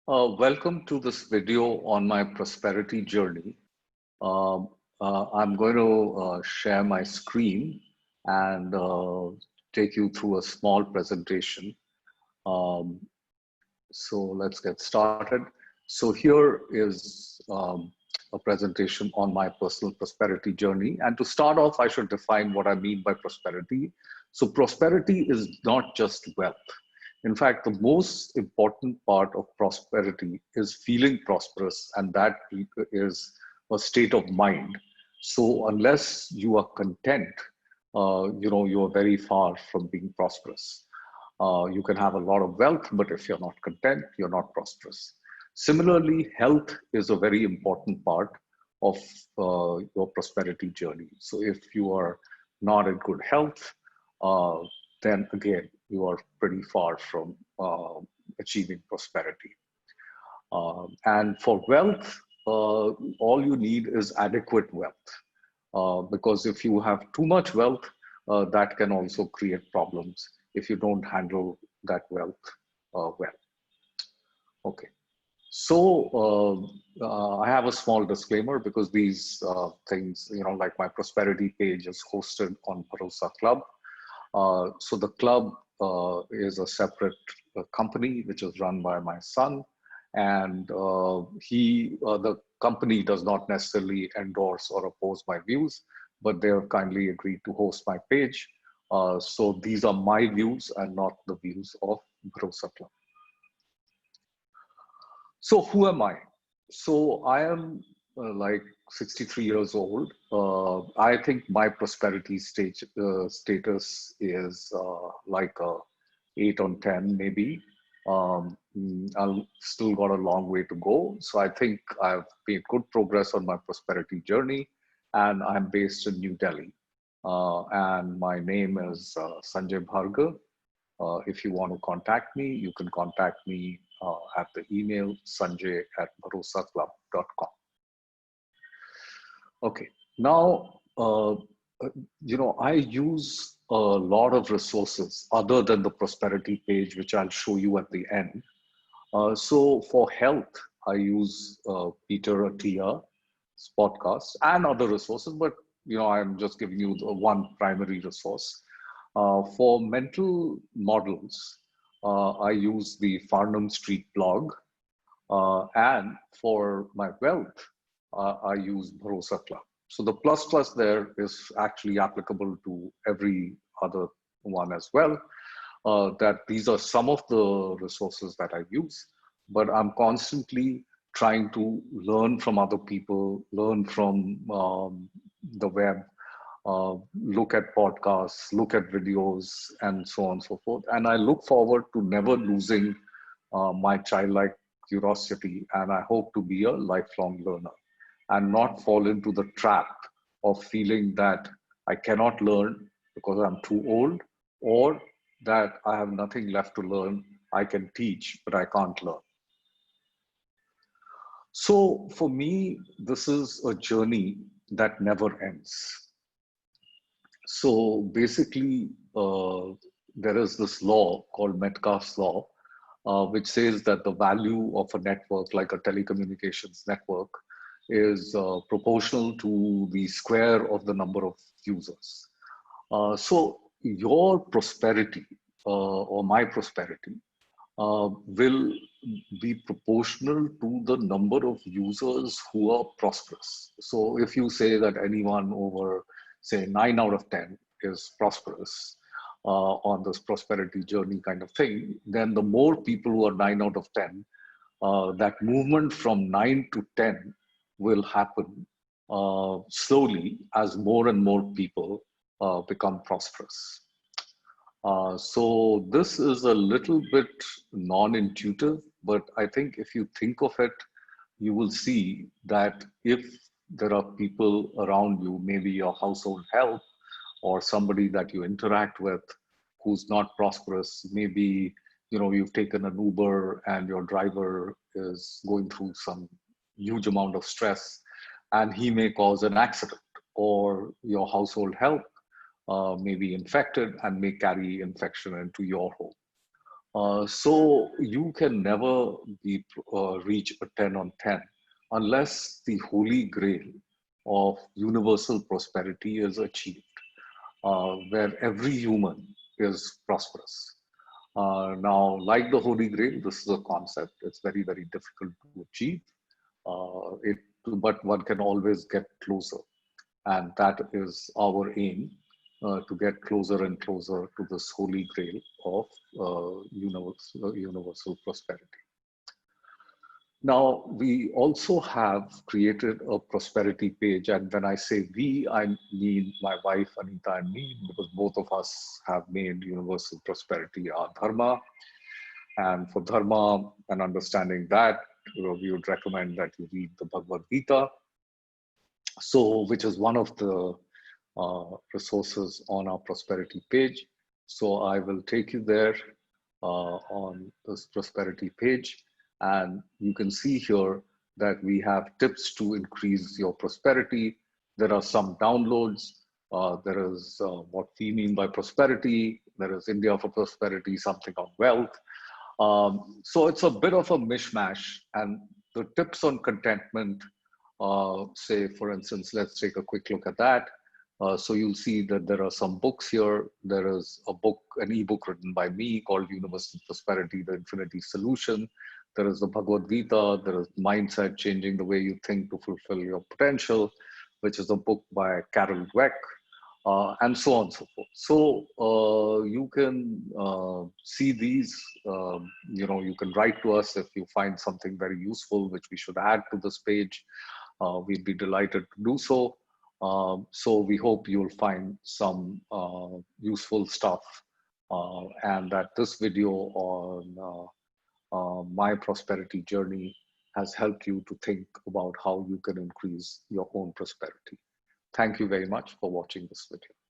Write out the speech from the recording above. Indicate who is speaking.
Speaker 1: Welcome to this video on my prosperity journey. Um, I'm going to share my screen and take you through a small presentation. Um, so let's get started. So here is a presentation on my personal prosperity journey. And to start off, I should define what I mean by prosperity. So prosperity is not just wealth. In fact, the most important part of prosperity is feeling prosperous, and that is a state of mind. So unless you are content, you are very far from being prosperous. You can have a lot of wealth, but if you're not content, you're not prosperous. Similarly, health is a very important part of your prosperity journey. So if you are not in good health, uh, then again, you are pretty far from achieving prosperity. And for wealth, all you need is adequate wealth. Because if you have too much wealth, that can also create problems if you don't handle that wealth well. Okay. So I have a small disclaimer because these things, like my prosperity page is hosted on Bharosa Club. So the club is a separate company which is run by my son, and the company does not necessarily endorse or oppose my views, but they have kindly agreed to host my page. So these are my views and not the views of Bharosa Club. So who am I? So I am like 63 years old. I think my prosperity status is like a 8 on 10, maybe. I've still got a long way to go. So I think I've made good progress on my prosperity journey, and I'm based in New Delhi. And my name is Sanjay Bhargav. If you want to contact me, you can contact me at the email sanjay@bharosaclub.com. Okay, now, I use a lot of resources other than the prosperity page, which I'll show you at the end. So for health, I use Peter Attia's podcast and other resources, but I'm just giving you the one primary resource. For mental models, I use the Farnham Street blog, and for my wealth, I use Bharosa Club. So the plus plus there is actually applicable to every other one as well. That these are some of the resources that I use, but I'm constantly trying to learn from other people, learn from the web, look at podcasts, look at videos, and so on and so forth. And I look forward to never losing my childlike curiosity, and I hope to be a lifelong learner and not fall into the trap of feeling that I cannot learn because I'm too old, or that I have nothing left to learn. I can teach, but I can't learn. So for me, this is a journey that never ends. So basically, there is this law called Metcalfes Law, which says that the value of a network, like a telecommunications network, is proportional to the square of the number of users. So your prosperity or my prosperity will be proportional to the number of users who are prosperous. So if you say that anyone over, say, 9 out of 10 is prosperous on this prosperity journey kind of thing, then the more people who are 9 out of 10, that movement from 9 to 10 will happen slowly as more and more people become prosperous. So this is a little bit non-intuitive, but I think if you think of it, you will see that if there are people around you, maybe your household help or somebody that you interact with who's not prosperous, maybe you've taken an Uber and your driver is going through some huge amount of stress and he may cause an accident, or your household help may be infected and may carry infection into your home. So you can never reach a 10 on 10 unless the holy grail of universal prosperity is achieved, where every human is prosperous. Now, like the Holy Grail, this is a concept. It's very, very difficult to achieve. But one can always get closer, and that is our aim, to get closer and closer to this Holy Grail of universal prosperity. Now, we also have created a prosperity page. And when I say we, I mean my wife, Anita, and me, because both of us have made universal prosperity our dharma. And for dharma and understanding that, we would recommend that you read the Bhagavad Gita. So, which is one of the resources on our prosperity page. So I will take you there on this prosperity page. And you can see here that we have tips to increase your prosperity. There are some downloads. There is what we mean by prosperity. There is India for prosperity, something on wealth. So it's a bit of a mishmash. And the tips on contentment, say, for instance, let's take a quick look at that. So you'll see that there are some books here. There is a book, an ebook written by me called Universal Prosperity, the Infinity Solution. There is the Bhagavad Gita. There is Mindset, Changing the Way You Think to Fulfill Your Potential, which is a book by Carol Dweck, and so on and so forth. So you can see these, you can write to us if you find something very useful, which we should add to this page. We'd be delighted to do so. So we hope you'll find some useful stuff, and that this video on my prosperity journey has helped you to think about how you can increase your own prosperity. Thank you very much for watching this video.